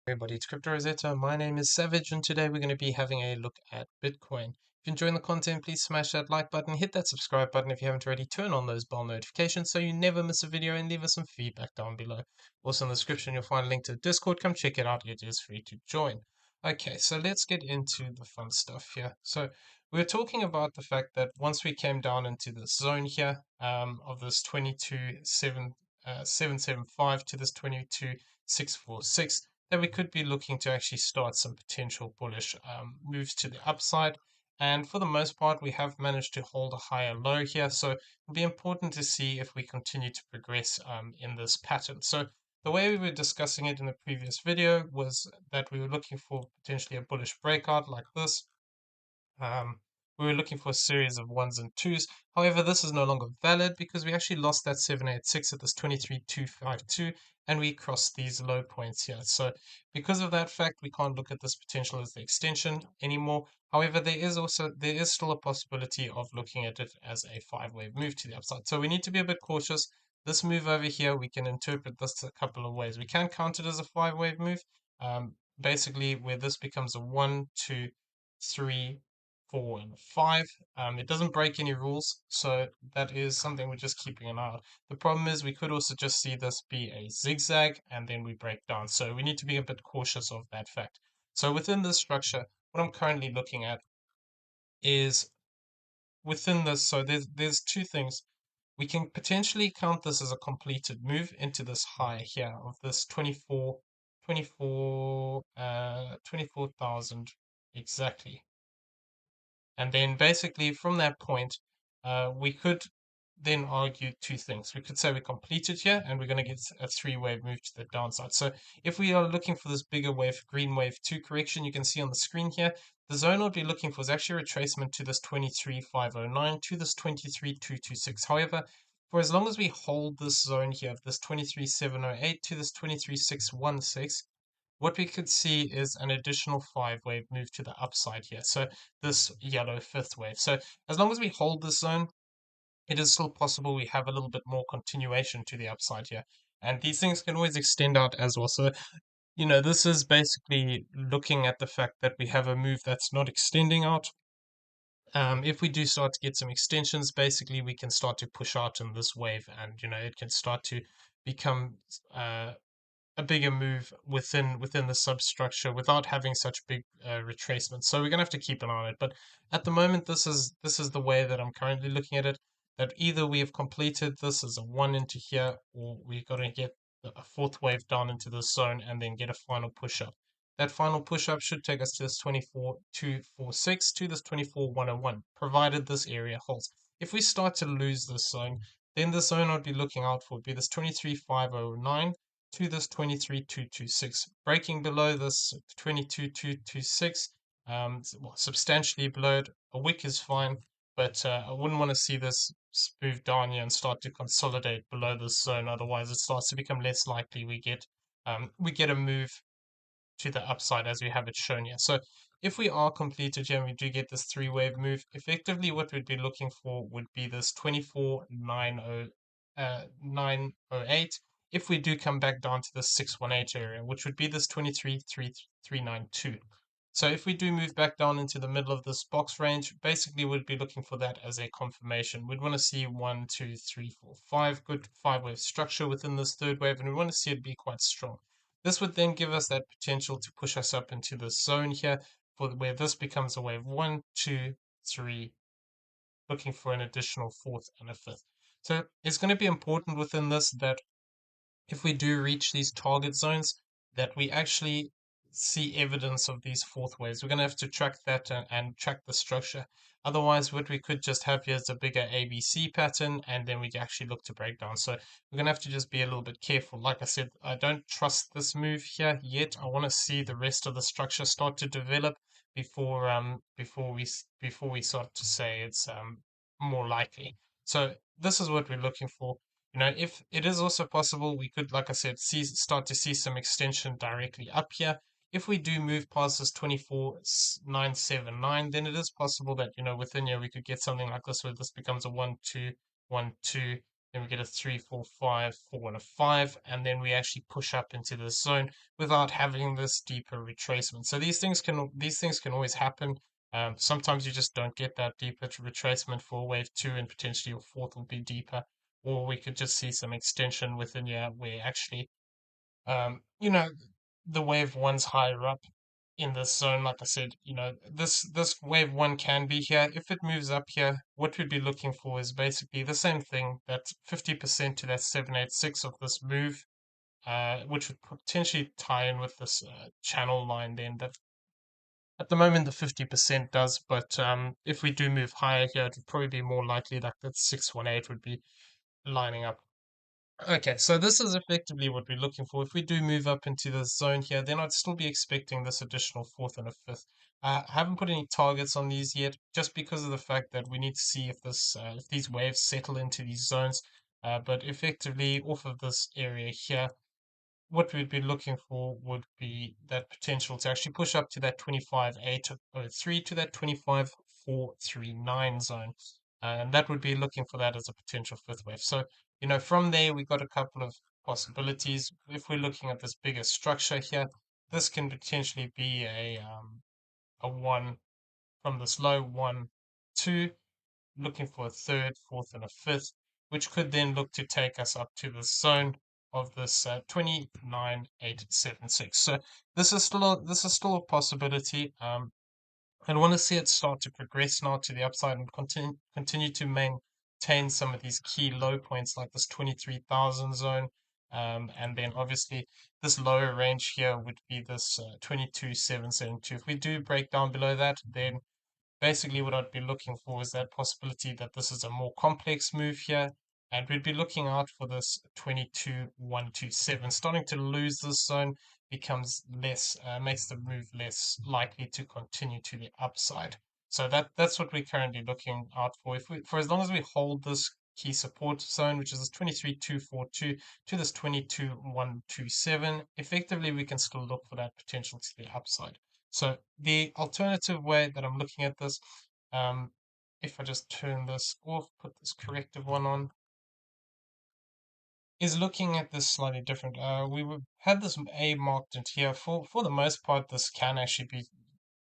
Everybody, it's Crypto Rosetta. My name is Savage, and today we're going to be having a look at Bitcoin. If you're enjoying the content, please smash that like button, hit that subscribe button if you haven't already, turn on those bell notifications so you never miss a video, and leave us some feedback down below. Also in the description, you'll find a link to Discord. Come check it out, it is free to join. Okay, so let's get into the fun stuff here. So we're talking about the fact that once we came down into this zone here, of this 22,775 to this 22,646, that we could be looking to actually start some potential bullish moves to the upside. And for the most part, we have managed to hold a higher low here. So it'll be important to see if we continue to progress in this pattern. So the way we were discussing it in the previous video was that we were looking for potentially a bullish breakout like this. Um, we were looking for a series of ones and twos. However, this is no longer valid because we actually lost that 786 at this 23,252, and we crossed these low points here. So because of that fact, we can't look at this potential as the extension anymore. However, there is still a possibility of looking at it as a five-wave move to the upside. So we need to be a bit cautious. This move over here, we can interpret this a couple of ways. We can count it as a five-wave move, basically where this becomes a 1, 2, 3, 4, and 5. It doesn't break any rules, so that is something we're just keeping an eye on. The problem is we could also just see this be a zigzag and then we break down. So we need to be a bit cautious of that fact. So within this structure, what I'm currently looking at is within this. So there's two things. We can potentially count this as a completed move into this high here of this 24,000 exactly. And then basically from that point, we could then argue two things. We could say we completed here and we're going to get a three-wave move to the downside. So if we are looking for this bigger wave, green wave 2 correction, you can see on the screen here, the zone we'll be looking for is actually a retracement to this 23,509 to this 23,226. However, for as long as we hold this zone here of this 23,708 to this 23,616, what we could see is an additional five-wave move to the upside here. So this yellow fifth wave. So as long as we hold this zone, it is still possible we have a little bit more continuation to the upside here. And these things can always extend out as well. So, this is basically looking at the fact that we have a move that's not extending out. If we do start to get some extensions, basically we can start to push out in this wave, and it can start to become a bigger move within the substructure without having such big retracements. So we're gonna have to keep an eye on it. But at the moment, this is the way that I'm currently looking at it. That either we have completed this as a one into here, or we're gonna get a fourth wave down into this zone and then get a final push up. That final push up should take us to this 24,246 to this 24,101, provided this area holds. If we start to lose this zone, then the zone I'd be looking out for would be this 23,509 to this 23,226, breaking below this 22,226, substantially below it. A wick is fine, but I wouldn't want to see this move down here and start to consolidate below this zone. Otherwise, it starts to become less likely we get a move to the upside as we have it shown here. So if we are completed here and we do get this three-wave move, effectively what we'd be looking for would be this 24,908 if we do come back down to the 618 area, which would be this 23,392. So if we do move back down into the middle of this box range, basically we'd be looking for that as a confirmation. We'd want to see 1, 2, 3, 4, 5 good five-wave structure within this third wave, and we want to see it be quite strong. This would then give us that potential to push us up into this zone here, for where this becomes a wave 1, 2, 3, looking for an additional fourth and a fifth. So it's going to be important within this that if we do reach these target zones, that we actually see evidence of these fourth waves. We're going to have to track that and track the structure. Otherwise, what we could just have here is a bigger ABC pattern, and then we actually look to break down. So we're going to have to just be a little bit careful. Like I said, I don't trust this move here yet. I want to see the rest of the structure start to develop before we start to say it's more likely. So this is what we're looking for. If it is also possible, we could, like I said, start to see some extension directly up here. If we do move past this 24,979, then it is possible that, within here we could get something like this where this becomes a 1, 2, 1, 2, then we get a 3, 4, 5, 4, and a 5, and then we actually push up into this zone without having this deeper retracement. So these things can always happen. Sometimes you just don't get that deeper retracement for wave two, and potentially your fourth will be deeper, or we could just see some extension within here where actually, you know, the wave one's higher up in this zone. Like I said, this wave one can be here. If it moves up here, what we'd be looking for is basically the same thing, that 50% to that 786 of this move, which would potentially tie in with this channel line then. That at the moment the 50% does, but if we do move higher here, it would probably be more likely that that 618 would be lining up. Okay, so this is effectively what we're looking for. If we do move up into this zone here, then I'd still be expecting this additional fourth and a fifth. I haven't put any targets on these yet, just because of the fact that we need to see if these waves settle into these zones. But effectively, off of this area here, what we'd be looking for would be that potential to actually push up to that 25,803 to that 25,439 zone. And that would be looking for that as a potential fifth wave. So, from there, we got a couple of possibilities. If we're looking at this bigger structure here, this can potentially be a one from this low, one, two, looking for a third, fourth, and a fifth, which could then look to take us up to the zone of this 29,876. So this is still a possibility. I want to see it start to progress now to the upside and continue to maintain some of these key low points like this 23,000 zone. And then obviously this lower range here would be this 22,772. If we do break down below that, then basically what I'd be looking for is that possibility that this is a more complex move here, and we'd be looking out for this 22,127. Starting to lose this zone becomes less, makes the move less likely to continue to the upside. So that's what we're currently looking out for. For as long as we hold this key support zone, which is this 23,242 to this 22,127, effectively we can still look for that potential to the upside. So the alternative way that I'm looking at this, um, if I just turn this off, put this corrective one on, is looking at this slightly different. Had this A marked into here. For the most part, this can actually be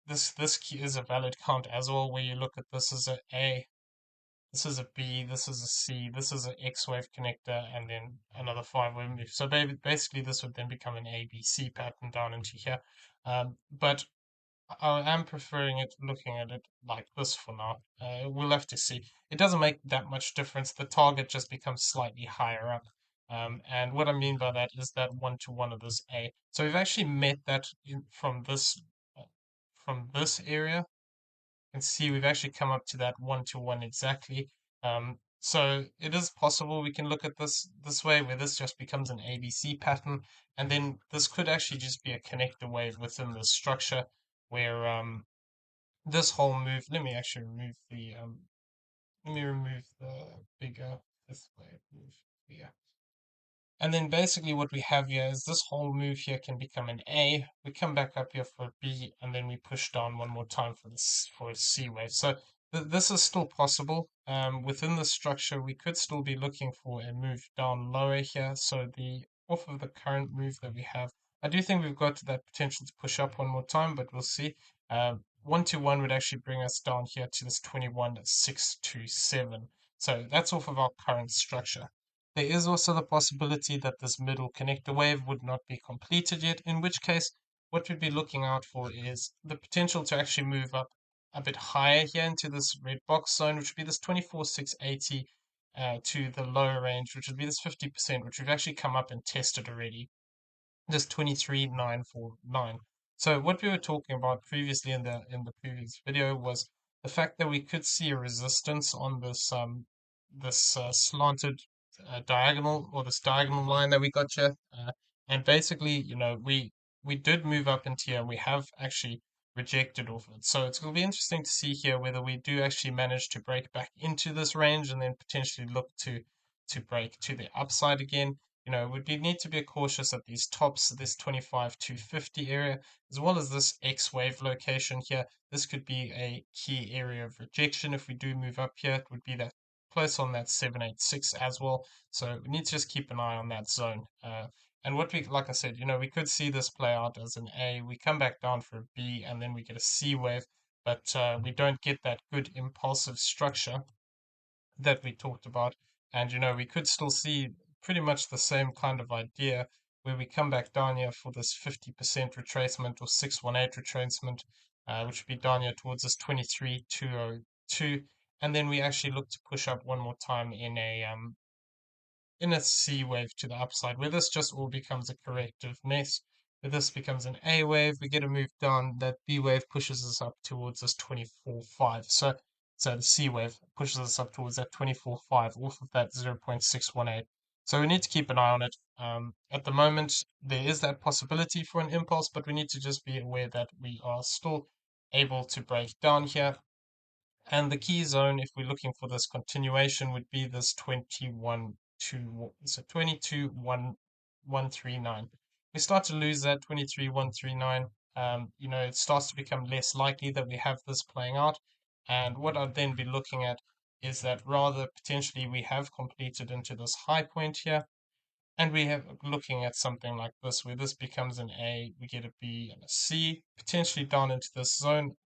this key is a valid count as well, where you look at this as a A, this is a B, this is a C, this is an X wave connector, and then another 5 wave move. So basically, this would then become an ABC pattern down into here. But I am preferring it, looking at it like this for now. We'll have to see. It doesn't make that much difference. The target just becomes slightly higher up. And what I mean by that is that one to one of this A. So we've actually met that uh, from this area. You can see we've actually come up to that one to one exactly. So it is possible we can look at this way, where this just becomes an ABC pattern, and then this could actually just be a connector wave within the structure where this whole move. Let me remove the bigger fifth wave move here. And then basically what we have here is this whole move here can become an A. We come back up here for a B, and then we push down one more time for a C wave. So this is still possible. Within the structure, we could still be looking for a move down lower here. So the off of the current move that we have, I do think we've got that potential to push up one more time, but we'll see. One to one would actually bring us down here to this 21,627. So that's off of our current structure. There is also the possibility that this middle connector wave would not be completed yet, in which case, what we'd be looking out for is the potential to actually move up a bit higher here into this red box zone, which would be this 24,680 to the lower range, which would be this 50%, which we've actually come up and tested already, just 23,949. So what we were talking about previously in the previous video was the fact that we could see a resistance on this slanted diagonal, or this diagonal line that we got here. And basically, we did move up into here, and we have actually rejected off it. So it's going to be interesting to see here whether we do actually manage to break back into this range and then potentially look to break to the upside again. We need to be cautious at these tops, this 25,250 area, as well as this X wave location here. This could be a key area of rejection. If we do move up here, it would be that close on that 786 as well. So we need to just keep an eye on that zone. And what we, like I said, we could see this play out as an A. We come back down for a B, and then we get a C wave, but we don't get that good impulsive structure that we talked about. And, we could still see pretty much the same kind of idea where we come back down here for this 50% retracement or 618 retracement, which would be down here towards this 23,202. And then we actually look to push up one more time in a C wave to the upside, where this just all becomes a corrective mess. Where this becomes an A wave, we get a move down. That B wave pushes us up towards this 24.5. So the C wave pushes us up towards that 24.5 off of that 0.618. So we need to keep an eye on it. At the moment, there is that possibility for an impulse, but we need to just be aware that we are still able to break down here. And the key zone, if we're looking for this continuation, would be this 22,139. We start to lose that 23,139. It starts to become less likely that we have this playing out. And what I'd then be looking at is that rather potentially we have completed into this high point here. And we have looking at something like this, where this becomes an A, we get a B and a C, potentially down into this zone.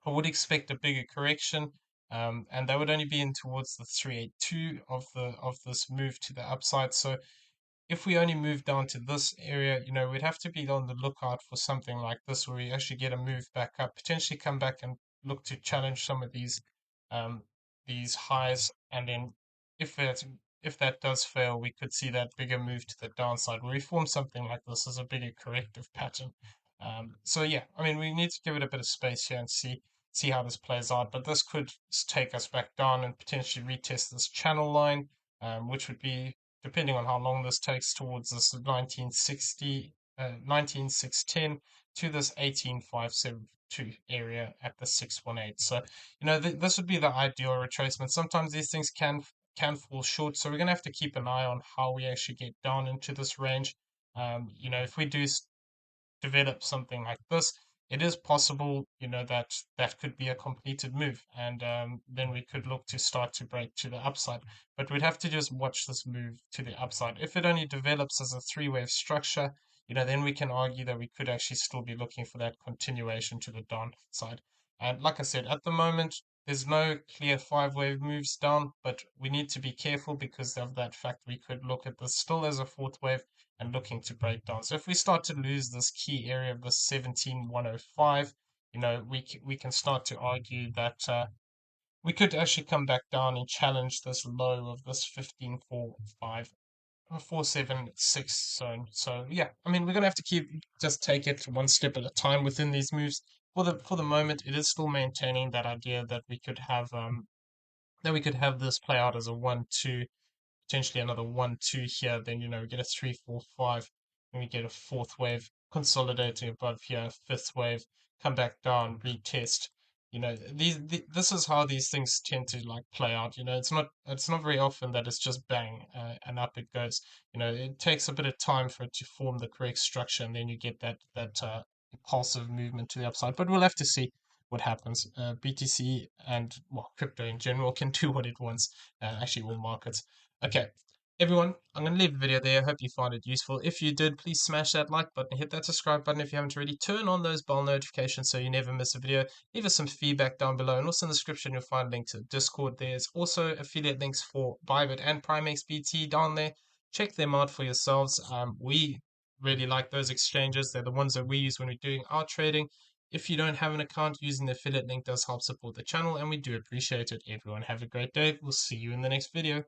I would expect a bigger correction, and that would only be in towards the 382 of this move to the upside. So if we only move down to this area, we'd have to be on the lookout for something like this, where we actually get a move back up, potentially come back and look to challenge some of these highs, and then if that if that does fail, we could see that bigger move to the downside, where we form something like this as a bigger corrective pattern. So yeah, I mean, we need to give it a bit of space here and see how this plays out. But this could take us back down and potentially retest this channel line, which would be, depending on how long this takes, towards this 1960, 19610 to this 18572 area at the 618. So, this would be the ideal retracement. Sometimes these things can fall short, so we're going to have to keep an eye on how we actually get down into this range. If we do develop something like this, it is possible, that could be a completed move, and then we could look to start to break to the upside. But we'd have to just watch this move to the upside. If it only develops as a three-wave structure, then we can argue that we could actually still be looking for that continuation to the downside. And like I said, at the moment, there's no clear five-wave moves down, but we need to be careful because of that fact. We could look at this still as a fourth wave and looking to break down. So if we start to lose this key area of the 17,105, we can start to argue that we could actually come back down and challenge this low of this 15,475. 476 zone. So yeah, I mean, we're gonna have to just take it one step at a time within these moves. For the moment, it is still maintaining that idea that we could have this play out as a 1-2, potentially another 1-2 here. Then we get a 3-4-5, and we get a fourth wave consolidating above here, fifth wave, come back down, retest. This is how these things tend to like play out. It's not very often that it's just bang, and up it goes. It takes a bit of time for it to form the correct structure, and then you get that impulsive movement to the upside. But we'll have to see what happens. BTC and, well, crypto in general can do what it wants. Actually, all markets. Okay, everyone, I'm going to leave the video there. I hope you found it useful. If you did, please smash that like button, hit that subscribe button if you haven't already. Turn on those bell notifications so you never miss a video. Leave us some feedback down below, and also in the description you'll find a link to the Discord. There's also affiliate links for BYBIT and PrimeXBT down there. Check them out for yourselves. We really like those exchanges. They're the ones that we use when we're doing our trading. If you don't have an account, using the affiliate link does help support the channel, and we do appreciate it. Everyone have a great day. We'll see you in the next video.